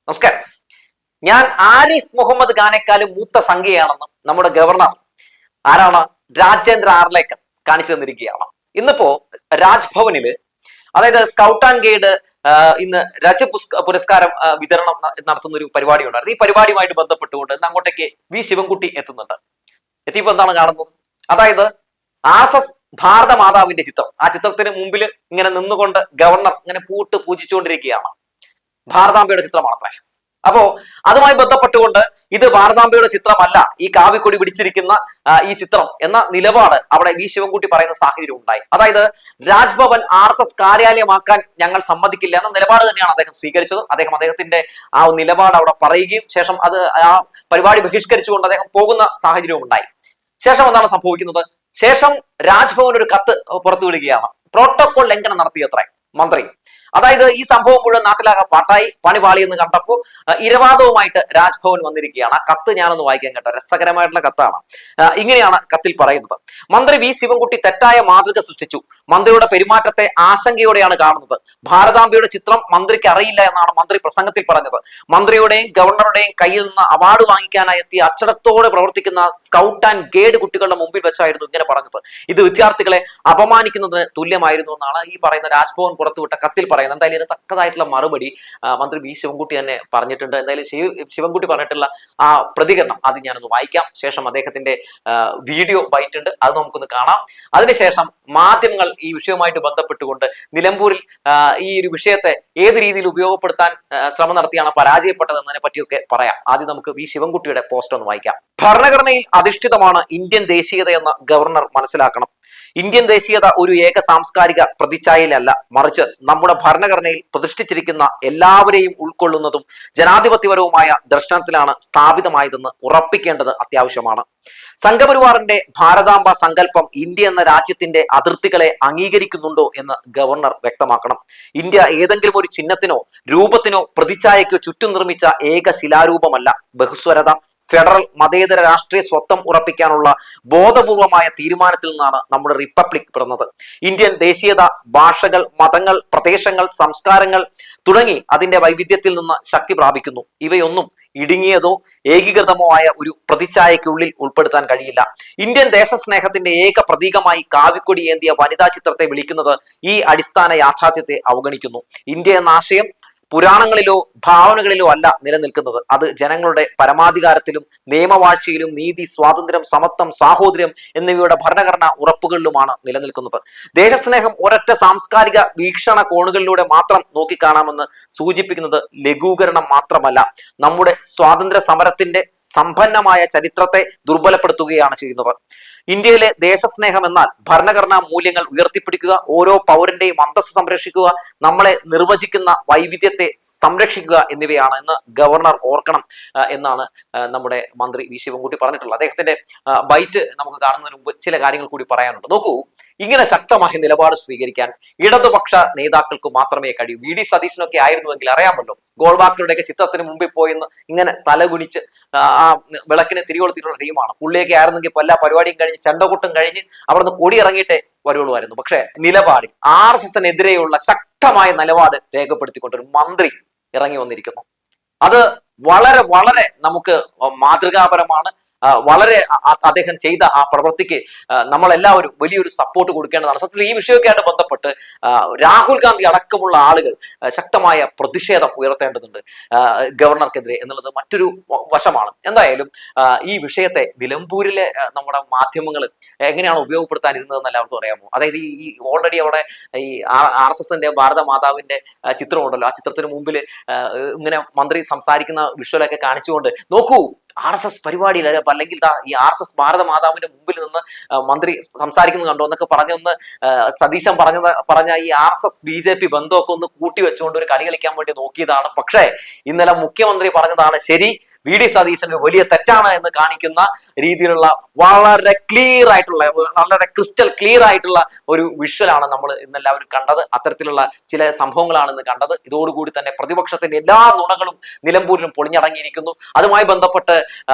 നമസ്കാരം. ഞാൻ ആരിഫ് മുഹമ്മദ് ഖാനേക്കാളും മൂത്ത സംഖ്യയാണെന്നും നമ്മുടെ ഗവർണർ ആരാണ് രാജേന്ദ്ര ആർലേക്കർ കാണിച്ചു തന്നിരിക്കുകയാണ്. ഇന്നിപ്പോ രാജ്ഭവനില്, അതായത് സ്കൗട്ട് ആൻഡ് ഗൈഡ് ഇന്ന് പുരസ്കാരം വിതരണം നടത്തുന്ന ഒരു പരിപാടി ഉണ്ടായിരുന്നു. ഈ പരിപാടിയുമായിട്ട് ബന്ധപ്പെട്ടുകൊണ്ട് ഇന്ന് അങ്ങോട്ടേക്ക് വി ശിവൻകുട്ടി എത്തുന്നുണ്ട്. എത്തിയപ്പോ എന്താണ് കാണുന്നത്? അതായത് ആർ.എസ്.എസ് ഭാരത മാതാവിന്റെ ചിത്രം, ആ ചിത്രത്തിന് മുമ്പിൽ ഇങ്ങനെ നിന്നുകൊണ്ട് ഗവർണർ ഇങ്ങനെ പൂജിച്ചുകൊണ്ടിരിക്കുകയാണ്. ഭാരതാംബയുടെ ചിത്രമാണത്രേ. അപ്പോ അതുമായി ബന്ധപ്പെട്ടുകൊണ്ട് ഇത് ഭാരതാംബയുടെ ചിത്രമല്ല, ഈ കാവിക്കൊടി പിടിച്ചിരിക്കുന്ന ഈ ചിത്രം എന്ന നിലപാട് അവിടെ വി ശിവൻകുട്ടി പറയുന്ന സാഹചര്യം ഉണ്ടായി. അതായത് രാജ്ഭവൻ ആർ.എസ്.എസ് കാര്യാലയമാക്കാൻ ഞങ്ങൾ സമ്മതിക്കില്ല എന്ന നിലപാട് തന്നെയാണ് അദ്ദേഹം സ്വീകരിച്ചത്. അദ്ദേഹത്തിന്റെ ആ നിലപാട് അവിടെ പറയുകയും ശേഷം അത് ആ പരിപാടി ബഹിഷ്കരിച്ചുകൊണ്ട് അദ്ദേഹം പോകുന്ന സാഹചര്യവും ഉണ്ടായി. ശേഷം എന്താണ് സംഭവിക്കുന്നത്? ശേഷം രാജ്ഭവൻ ഒരു കത്ത് പുറത്തുവിടുകയാണ്. പ്രോട്ടോകോൾ ലംഘനം നടത്തിയത്രേ മന്ത്രി. അതായത് ഈ സംഭവം മുഴുവൻ നാട്ടിലാകെ പാട്ടായി, പണിപാളി എന്ന് കണ്ടപ്പോൾ ഇരവാദവുമായിട്ട് രാജ്ഭവൻ വന്നിരിക്കുകയാണ്. ആ കത്ത് ഞാനൊന്ന് വായിക്കാൻ കേട്ടോ, രസകരമായിട്ടുള്ള കത്താണ്. ഇങ്ങനെയാണ് കത്തിൽ പറയുന്നത്: മന്ത്രി വി ശിവൻകുട്ടി തെറ്റായ മാതൃക സൃഷ്ടിച്ചു. മന്ത്രിയുടെ പെരുമാറ്റത്തെ ആശങ്കയോടെയാണ് കാണുന്നത്. ഭാരതാംബയുടെ ചിത്രം മന്ത്രിക്ക് അറിയില്ല എന്നാണ് മന്ത്രി പ്രസംഗത്തിൽ പറഞ്ഞത്. മന്ത്രിയുടെയും ഗവർണറുടെയും കയ്യിൽ നിന്ന് അവാർഡ് വാങ്ങിക്കാനായി എത്തിയ അച്ചടക്കത്തോടെ പ്രവർത്തിക്കുന്ന സ്കൗട്ട് ആൻഡ് ഗൈഡ് കുട്ടികളുടെ മുമ്പിൽ വെച്ചായിരുന്നു ഇങ്ങനെ പറഞ്ഞത്. ഇത് വിദ്യാർത്ഥികളെ അപമാനിക്കുന്നതിന് തുല്യമായിരുന്നു എന്നാണ് ഈ പറയുന്ന രാജ്ഭവൻ പുറത്തുവിട്ട കത്തിൽ പറയുന്നത്. എന്തായാലും ഇതിന് തക്കതായിട്ടുള്ള മറുപടി മന്ത്രി വി ശിവൻകുട്ടി തന്നെ പറഞ്ഞിട്ടുണ്ട്. എന്തായാലും ശിവൻകുട്ടി പറഞ്ഞിട്ടുള്ള ആ പ്രതികരണം അത് ഞാനൊന്ന് വായിക്കാം. ശേഷം അദ്ദേഹത്തിന്റെ വീഡിയോ ബൈറ്റ് ഉണ്ട്, അത് നമുക്കൊന്ന് കാണാം. അതിനുശേഷം മാധ്യമങ്ങൾ ഈ വിഷയവുമായിട്ട് ബന്ധപ്പെട്ടുകൊണ്ട് നിലമ്പൂരിൽ ഈ ഒരു വിഷയത്തെ ഏത് രീതിയിൽ ഉപയോഗപ്പെടുത്താൻ ശ്രമം നടത്തിയാണ് പരാജയപ്പെട്ടത് എന്നതിനെ പറ്റിയൊക്കെ പറയാം. ആദ്യം നമുക്ക് വി ശിവൻകുട്ടിയുടെ പോസ്റ്റ് ഒന്ന് വായിക്കാം. ഭരണഘടനയിൽ അധിഷ്ഠിതമാണ് ഇന്ത്യൻ ദേശീയതയെന്ന് ഗവർണർ മനസ്സിലാക്കണം. ഇന്ത്യൻ ദേശീയത ഒരു ഏക സാംസ്കാരിക പ്രതിച്ഛായയിലല്ല, മറിച്ച് നമ്മുടെ ഭരണഘടനയിൽ പ്രതിഷ്ഠിച്ചിരിക്കുന്ന എല്ലാവരെയും ഉൾക്കൊള്ളുന്നതും ജനാധിപത്യപരവുമായ ദർശനത്തിലാണ് സ്ഥാപിതമായതെന്ന് ഉറപ്പിക്കേണ്ടത് അത്യാവശ്യമാണ്. സംഘപരിവാറിന്റെ ഭാരതാംബ സങ്കല്പം ഇന്ത്യ എന്ന രാജ്യത്തിന്റെ അതിർത്തികളെ അംഗീകരിക്കുന്നുണ്ടോ എന്ന് ഗവർണർ വ്യക്തമാക്കണം. ഇന്ത്യ ഏതെങ്കിലും ഒരു ചിഹ്നത്തിനോ രൂപത്തിനോ പ്രതിച്ഛായയ്ക്കോ ചുറ്റും നിർമ്മിച്ച ഏക ശിലാരൂപമല്ല. ബഹുസ്വരത, ഫെഡറൽ മതേതര രാഷ്ട്രീയ സ്വത്വം ഉറപ്പിക്കാനുള്ള ബോധപൂർവമായ തീരുമാനത്തിൽ നിന്നാണ് നമ്മുടെ റിപ്പബ്ലിക് പിറന്നത്. ഇന്ത്യൻ ദേശീയത ഭാഷകൾ, മതങ്ങൾ, പ്രദേശങ്ങൾ, സംസ്കാരങ്ങൾ തുടങ്ങി അതിന്റെ വൈവിധ്യത്തിൽ നിന്ന് ശക്തി പ്രാപിക്കുന്നു. ഇവയൊന്നും ഇടുങ്ങിയതോ ഏകീകൃതമോ ആയ ഒരു പ്രതിച്ഛായയ്ക്കുള്ളിൽ ഉൾപ്പെടുത്താൻ കഴിയില്ല. ഇന്ത്യൻ ദേശസ്നേഹത്തിന്റെ ഏക പ്രതീകമായി കാവിക്കൊടി ഏന്തിയ വനിതാ ചിത്രത്തെ വിളിക്കുന്നത് ഈ അടിസ്ഥാന യാഥാർത്ഥ്യത്തെ അവഗണിക്കുന്നു. ഇന്ത്യ എന്ന ആശയം പുരാണങ്ങളിലോ ഭാവനകളിലോ അല്ല നിലനിൽക്കുന്നത്. അത് ജനങ്ങളുടെ പരമാധികാരത്തിലും നിയമവാഴ്ചയിലും നീതി, സ്വാതന്ത്ര്യം, സമത്വം, സാഹോദര്യം എന്നിവയുടെ ഭരണഘടനാ ഉറപ്പുകളിലുമാണ് നിലനിൽക്കുന്നത്. ദേശസ്നേഹം ഒരൊറ്റ സാംസ്കാരിക വീക്ഷണ കോണുകളിലൂടെ മാത്രം നോക്കിക്കാണാമെന്ന് സൂചിപ്പിക്കുന്നത് ലഘൂകരണം മാത്രമല്ല, നമ്മുടെ സ്വാതന്ത്ര്യ സമരത്തിന്റെ സമ്പന്നമായ ചരിത്രത്തെ ദുർബലപ്പെടുത്തുകയാണ് ചെയ്യുന്നത്. ഇന്ത്യയിലെ ദേശസ്നേഹം എന്നാൽ ഭരണഘടനാ മൂല്യങ്ങൾ ഉയർത്തിപ്പിടിക്കുക, ഓരോ പൗരന്റെയും അന്തസ്സ് സംരക്ഷിക്കുക, നമ്മളെ നിർവചിക്കുന്ന വൈവിധ്യത്തെ സംരക്ഷിക്കുക എന്നിവയാണ് എന്ന് ഗവർണർ ഓർക്കണം എന്നാണ് നമ്മുടെ മന്ത്രി വി ശിവൻകുട്ടി പറഞ്ഞിട്ടുള്ളത്. അദ്ദേഹത്തിന്റെ ബൈറ്റ് നമുക്ക് കാണുന്നതിന് മുമ്പ് ചില കാര്യങ്ങൾ കൂടി പറയാനുണ്ട്. നോക്കൂ, ഇങ്ങനെ ശക്തമായ നിലപാട് സ്വീകരിക്കാൻ ഇടതുപക്ഷ നേതാക്കൾക്ക് മാത്രമേ കഴിയൂ. വി ഡി സതീശനൊക്കെ ആയിരുന്നുവെങ്കിൽ അറിയാമല്ലോ, ഗോൾവാക്കറുടെയൊക്കെ ചിത്രത്തിന് മുമ്പിൽ പോയിന്ന് ഇങ്ങനെ തലകുനിച്ച് ആ വിളക്കിനെ തിരികൊളുത്തിയിട്ടുള്ള ടീമാണ്. പുള്ളിയൊക്കെ ആയിരുന്നെങ്കിൽ എല്ലാ പരിപാടിയും കഴിഞ്ഞ് ചെണ്ടകൂട്ടം കഴിഞ്ഞ് അവിടുന്ന് കൊടി ഇറങ്ങിയിട്ടേ വരുള്ളൂമായിരുന്നു. പക്ഷെ നിലപാടിൽ ആർ.എസ്.എസിനെതിരെയുള്ള ശക്തമായ നിലപാട് രേഖപ്പെടുത്തിക്കൊണ്ടൊരു മന്ത്രി ഇറങ്ങി വന്നിരിക്കുന്നു. അത് വളരെ വളരെ നമുക്ക് മാതൃകാപരമാണ്. വളരെ അദ്ദേഹം ചെയ്ത ആ പ്രവൃത്തിക്ക് നമ്മളെല്ലാവരും വലിയൊരു സപ്പോർട്ട് കൊടുക്കേണ്ടതാണ്. സത്യത്തിൽ ഈ വിഷയമൊക്കെ ആയിട്ട് ബന്ധപ്പെട്ട് രാഹുൽ ഗാന്ധി അടക്കമുള്ള ആളുകൾ ശക്തമായ പ്രതിഷേധം ഉയർത്തേണ്ടതുണ്ട് ഗവർണർക്കെതിരെ എന്നുള്ളത് മറ്റൊരു വശമാണ്. എന്തായാലും ഈ വിഷയത്തെ നിലമ്പൂരിലെ നമ്മുടെ മാധ്യമങ്ങൾ എങ്ങനെയാണ് ഉപയോഗപ്പെടുത്താനിരുന്നതെന്ന് എല്ലാവർക്കും അറിയാമോ? അതായത് ഈ ഓൾറെഡി അവിടെ ഈ ആർ.എസ്.എസിന്റെ ഭാരത മാതാവിന്റെ ചിത്രമുണ്ടല്ലോ, ആ ചിത്രത്തിന് മുമ്പിൽ ഇങ്ങനെ മന്ത്രി സംസാരിക്കുന്ന വിഷ്വലൊക്കെ കാണിച്ചുകൊണ്ട്, നോക്കൂ ആർ.എസ്.എസ് പരിപാടിയിൽ അല്ലെങ്കിൽ ഈ ആർ.എസ്.എസ് ഭാരത മാതാവിന്റെ മുമ്പിൽ നിന്ന് മന്ത്രി സംസാരിക്കുന്നത് കണ്ടോ എന്നൊക്കെ പറഞ്ഞൊന്ന് സതീശൻ പറഞ്ഞ ഈ ആർ.എസ്.എസ് ബി.ജെ.പി ബന്ധമൊക്കെ ഒന്ന് കൂട്ടി വെച്ചുകൊണ്ട് ഒരു കളി കളിക്കാൻ വേണ്ടി നോക്കിയതാണ്. പക്ഷേ ഇന്നലെ മുഖ്യമന്ത്രി പറഞ്ഞതാണ് ശരി, വി.ഡി. സതീശന് വലിയ തെറ്റാണ് എന്ന് കാണിക്കുന്ന രീതിയിലുള്ള വളരെ ക്ലിയർ ആയിട്ടുള്ള, വളരെ ക്രിസ്റ്റൽ ക്ലിയർ ആയിട്ടുള്ള ഒരു വിഷ്വലാണ് നമ്മൾ ഇന്നെല്ലാവരും കണ്ടത്. അത്തരത്തിലുള്ള ചില സംഭവങ്ങളാണ് ഇന്ന് കണ്ടത്. ഇതോടുകൂടി തന്നെ പ്രതിപക്ഷത്തിന്റെ എല്ലാ നുണകളും നിലമ്പൂരിലും പൊളിഞ്ഞടങ്ങിയിരിക്കുന്നു. അതുമായി ബന്ധപ്പെട്ട്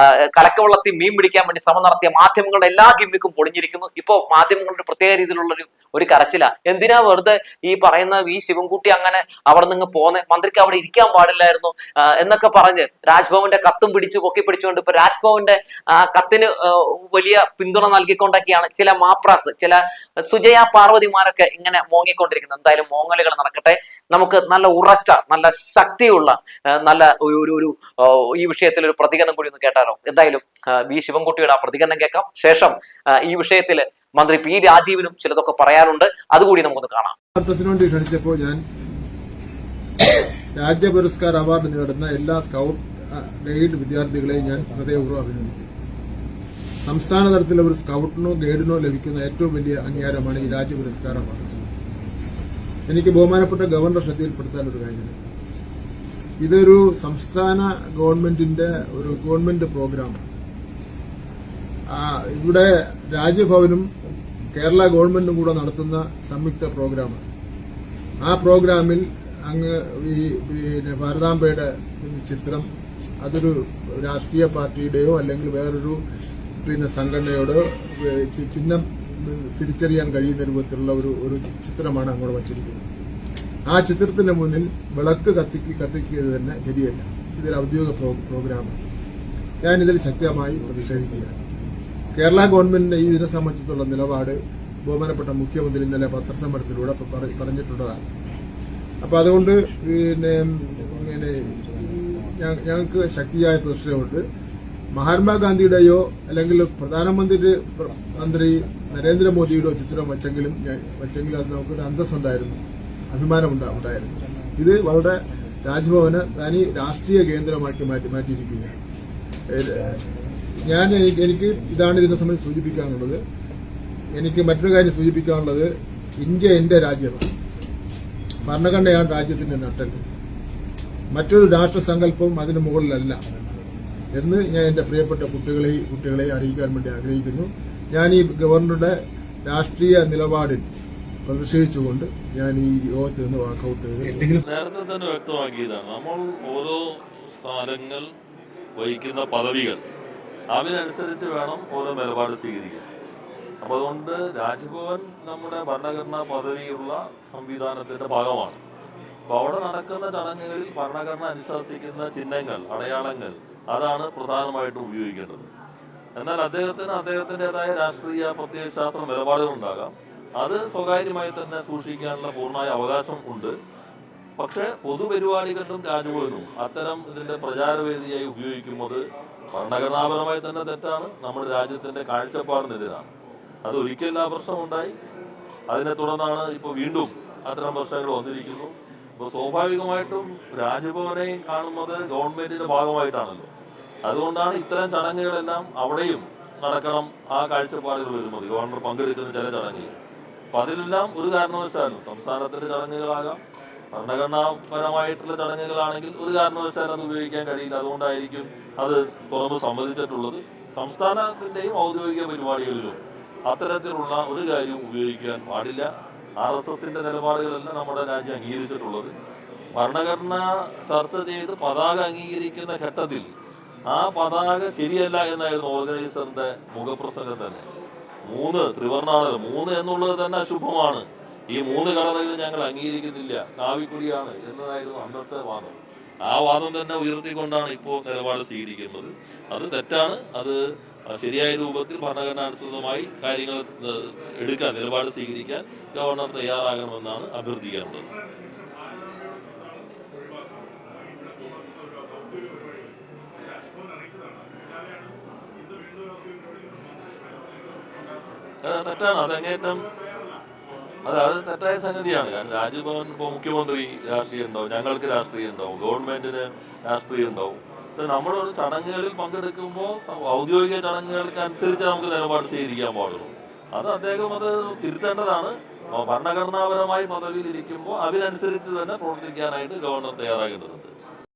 കലക്കവെള്ളത്തിൽ മീൻ പിടിക്കാൻ വേണ്ടി ശ്രമം നടത്തിയ മാധ്യമങ്ങളുടെ എല്ലാ ഗിമ്മിക്കും പൊളിഞ്ഞിരിക്കുന്നു. ഇപ്പോ മാധ്യമങ്ങളുടെ പ്രത്യേക രീതിയിലുള്ള ഒരു കരച്ചില. എന്തിനാ വെറുതെ ഈ പറയുന്ന വി ശിവൻകുട്ടി അങ്ങനെ അവിടെ നിന്ന് പോന്നെ, മന്ത്രിക്ക് അവിടെ ഇരിക്കാൻ പാടില്ലായിരുന്നു എന്നൊക്കെ പറഞ്ഞ് രാജ്ഭവന്റെ കത്തും പിടിച്ച് പൊക്കി പിടിച്ചുകൊണ്ട് ഇപ്പൊ രാജ്ഭവന്റെ കത്തിന് വലിയ പിന്തുണ നൽകിക്കൊണ്ടൊക്കെയാണ് ചില മാപ്രാസ്, ചില സുജയ പാർവതിമാരൊക്കെ ഇങ്ങനെ മോങ്ങിക്കൊണ്ടിരിക്കുന്നത്. എന്തായാലും മോങ്ങലുകൾ നടക്കട്ടെ. നമുക്ക് നല്ല ഉറച്ച, നല്ല ശക്തിയുള്ള, നല്ല ഒരു ഈ വിഷയത്തിൽ ഒരു പ്രതികരണം കൂടി ഒന്ന് കേട്ടാലോ. എന്തായാലും വി ശിവൻകുട്ടിയുടെ ആ പ്രതികരണം കേൾക്കാം. ശേഷം ഈ വിഷയത്തിൽ മന്ത്രി പി രാജീവിനും ചിലതൊക്കെ പറയാനുണ്ട്, അതുകൂടി നമുക്കൊന്ന് കാണാം. ക്ഷണിച്ചപ്പോൾ ഞാൻ രാജ്യ പുരസ്കാർ അവാർഡ് നേടുന്ന എല്ലാ സ്കൗട്ട് ഗൈഡ് വിദ്യാർത്ഥികളെയും ഞാൻ ഹൃദയപൂർവ്വം അഭിനന്ദിക്കുന്നു. സംസ്ഥാന തലത്തിലെ ഒരു സ്കൗട്ടിനോ ഗൈഡിനോ ലഭിക്കുന്ന ഏറ്റവും വലിയ അംഗീകാരമാണ് ഈ രാജ്യ പുരസ്കാർ അവാർഡ്. എനിക്ക് ബഹുമാനപ്പെട്ട ഗവർണർ ശ്രദ്ധയിൽപ്പെടുത്താൻ ഒരു കാര്യമുണ്ട്. ഇതൊരു സംസ്ഥാന ഗവൺമെന്റിന്റെ ഒരു ഗവൺമെന്റ് പ്രോഗ്രാമാണ്. ഇവിടെ രാജ്ഭവനും കേരള ഗവൺമെന്റും കൂടെ നടത്തുന്ന സംയുക്ത പ്രോഗ്രാമാണ്. ആ പ്രോഗ്രാമിൽ അങ്ങ് ഭാരതാംബയുടെ ചിത്രം അതൊരു രാഷ്ട്രീയ പാർട്ടിയുടെയോ അല്ലെങ്കിൽ വേറൊരു സംഘടനയോടോ ചിഹ്നം തിരിച്ചറിയാൻ കഴിയുന്ന രൂപത്തിലുള്ള ഒരു ചിത്രമാണ് അങ്ങോട്ട് വച്ചിരിക്കുന്നത്. ആ ചിത്രത്തിന്റെ മുന്നിൽ വിളക്ക് കത്തിക്കുന്നത് തന്നെ ശരിയല്ല. ഇതൊരു ഔദ്യോഗിക പ്രോഗ്രാമാണ്. ഞാനിതിൽ ശക്തമായി പ്രതിഷേധിക്കുകയാണ്. കേരള ഗവൺമെന്റിന്റെ ഈ ഇതിനെ സംബന്ധിച്ചുള്ള നിലപാട് ബഹുമാനപ്പെട്ട മുഖ്യമന്ത്രി ഇന്നലെ പത്രസമ്മേളനത്തിലൂടെ പറഞ്ഞിട്ടുള്ളതാണ്. അപ്പൊ അതുകൊണ്ട് ഞങ്ങൾക്ക് ശക്തിയായ പ്രതിഷേധമുണ്ട്. മഹാത്മാഗാന്ധിയുടെയോ അല്ലെങ്കിൽ മന്ത്രി നരേന്ദ്രമോദിയുടെയോ ചിത്രം വെച്ചെങ്കിലും അത് നമുക്കൊരു അന്തസ്സുണ്ടായിരുന്നു, അഭിമാനമുണ്ടായിരുന്നു. ഇത് വളരെ രാജ്ഭവന് തനി രാഷ്ട്രീയ കേന്ദ്രമാക്കി മാറ്റിയിരിക്കുകയാണ്. എനിക്ക് ഇതാണ് ഇതിനെ സംബന്ധിച്ച് സൂചിപ്പിക്കാനുള്ളത്. എനിക്ക് മറ്റൊരു കാര്യം സൂചിപ്പിക്കാനുള്ളത്, ഇന്ത്യ എന്റെ രാജ്യമാണ്. ഭരണഘടനയാണ് രാജ്യത്തിന്റെ നട്ടെല്ല്. മറ്റൊരു രാഷ്ട്രസങ്കല്പവും അതിന് മുകളിലല്ല എന്ന് ഞാൻ എന്റെ പ്രിയപ്പെട്ട കുട്ടികളെ അറിയിക്കാൻ വേണ്ടി ആഗ്രഹിക്കുന്നു. ഞാൻ ഈ ഗവർണറുടെ രാഷ്ട്രീയ നിലപാടിൽ പ്രതിഷേധിച്ചുകൊണ്ട് ഞാൻ ഈ യോഗത്തിൽ നിന്ന് വാക്കൌട്ട് ചെയ്തു. നേരത്തെ തന്നെ വ്യക്തമാക്കിയതാണ്, നമ്മൾ ഓരോ സ്ഥാനങ്ങൾ വഹിക്കുന്ന പദവികൾ അതിനനുസരിച്ച് വേണം ഓരോ നിലപാട് സ്വീകരിക്കാൻ. അപ്പൊ അതുകൊണ്ട് രാജ്ഭവൻ നമ്മുടെ ഭരണഘടനാ പദവിയുള്ള സംവിധാനത്തിന്റെ ഭാഗമാണ്. അപ്പൊ അവിടെ നടക്കുന്ന ചടങ്ങുകളിൽ ഭരണഘടന അനുശാസിക്കുന്ന ചിഹ്നങ്ങൾ, അടയാളങ്ങൾ, അതാണ് പ്രധാനമായിട്ടും ഉപയോഗിക്കേണ്ടത്. എന്നാൽ അദ്ദേഹത്തിൻ്റെതായ രാഷ്ട്രീയ പ്രത്യയശാസ്ത്ര നിലപാടുകളുണ്ടാകാം. അത് സ്വകാര്യമായി തന്നെ സൂക്ഷിക്കാനുള്ള പൂർണ്ണമായ അവകാശം ഉണ്ട്. പക്ഷെ പൊതുപരിപാടികളിലും രാജ്ഭവനും അത്തരം ഇതിന്റെ പ്രചാരവേദിയായി ഉപയോഗിക്കുന്നത് ഭരണഘടനാപരമായി തന്നെ തെറ്റാണ്, നമ്മുടെ രാജ്യത്തിന്റെ കാഴ്ചപ്പാടിനെതിരാണ്. അത് ഒരിക്കലും ആ പ്രശ്നമുണ്ടായി. അതിനെ തുടർന്നാണ് ഇപ്പോൾ വീണ്ടും അത്തരം പ്രശ്നങ്ങൾ വന്നിരിക്കുന്നു. അപ്പോൾ സ്വാഭാവികമായിട്ടും രാജ്ഭവനെയും കാണുന്നത് ഗവൺമെന്റിന്റെ ഭാഗമായിട്ടാണല്ലോ. അതുകൊണ്ടാണ് ഇത്തരം ചടങ്ങുകളെല്ലാം അവിടെയും നടക്കണം ആ കാഴ്ചപ്പാടുകൾ വരുന്നത്, ഗവർണർ പങ്കെടുക്കുന്ന ചില ചടങ്ങുകൾ. അപ്പൊ അതിലെല്ലാം ഒരു കാരണവശാലും സംസ്ഥാനത്തിന്റെ ചടങ്ങുകളാകാം, ഭരണഘടനാപരമായിട്ടുള്ള ചടങ്ങുകളാണെങ്കിൽ ഒരു കാരണവശാലും അത് ഉപയോഗിക്കാൻ കഴിയില്ല. അതുകൊണ്ടായിരിക്കും അത് തുറന്ന് സമ്മതിച്ചിട്ടുള്ളത്. സംസ്ഥാനത്തിന്റെയും ഔദ്യോഗിക പരിപാടികളിലും അത്തരത്തിലുള്ള ഒരു കാര്യവും ഉപയോഗിക്കാൻ പാടില്ല. RSSന്റെ നിലപാടുകളല്ല നമ്മുടെ രാജ്യം അംഗീകരിച്ചിട്ടുള്ളത്. ഭരണഘടന ചർച്ച ചെയ്ത് പതാക അംഗീകരിക്കുന്ന ഘട്ടത്തിൽ ആ പതാക ശരിയല്ല എന്നായിരുന്നു ഓർഗനൈസറിന്റെ മുഖപ്രസംഗം തന്നെ. 3 ത്രിവർണ്ണാണല്ലോ, 3 എന്നുള്ളത് തന്നെ അശുഭമാണ്. ഈ 3 കളറുകൾ ഞങ്ങൾ അംഗീകരിക്കുന്നില്ല, കാവിക്കുടിയാണ് എന്നതായിരുന്നു അന്നത്തെ വാദം. ആ വാദം തന്നെ ഉയർത്തിക്കൊണ്ടാണ് ഇപ്പോൾ നിലപാട് സ്വീകരിക്കുന്നത്. അത് തെറ്റാണ്. അത് ശരിയായ രൂപത്തിൽ ഭരണഘടനാനുസൃതമായി കാര്യങ്ങൾ എടുക്കാൻ, നിലപാട് സ്വീകരിക്കാൻ ഗവർണർ തയ്യാറാകണമെന്നാണ് അഭ്യർത്ഥിക്കാറുള്ളത്. തെറ്റാണ്, അതങ്ങേറ്റം അത് തെറ്റായ സംഗതിയാണ്. കാരണം രാജ്ഭവൻ ഇപ്പോൾ മുഖ്യമന്ത്രി രാഷ്ട്രീയം ഉണ്ടാവും, ഞങ്ങൾക്ക് രാഷ്ട്രീയം ഉണ്ടാവും, ഗവൺമെന്റിന് രാഷ്ട്രീയം ഉണ്ടാവും. നമ്മളൊരു ചടങ്ങുകളിൽ പങ്കെടുക്കുമ്പോൾ ഔദ്യോഗിക ചടങ്ങുകൾക്ക് അനുസരിച്ച് നമുക്ക് നിലപാട് സ്വീകരിക്കാൻ പാടുള്ളൂ. അദ്ദേഹം അത് തിരുത്തേണ്ടതാണ്. ഭരണഘടനാപരമായി പദവിയിൽ ഇരിക്കുമ്പോൾ അതിനനുസരിച്ച് തന്നെ പ്രവർത്തിക്കാനായിട്ട് ഗവർണർ തയ്യാറാകേണ്ടതുണ്ട്.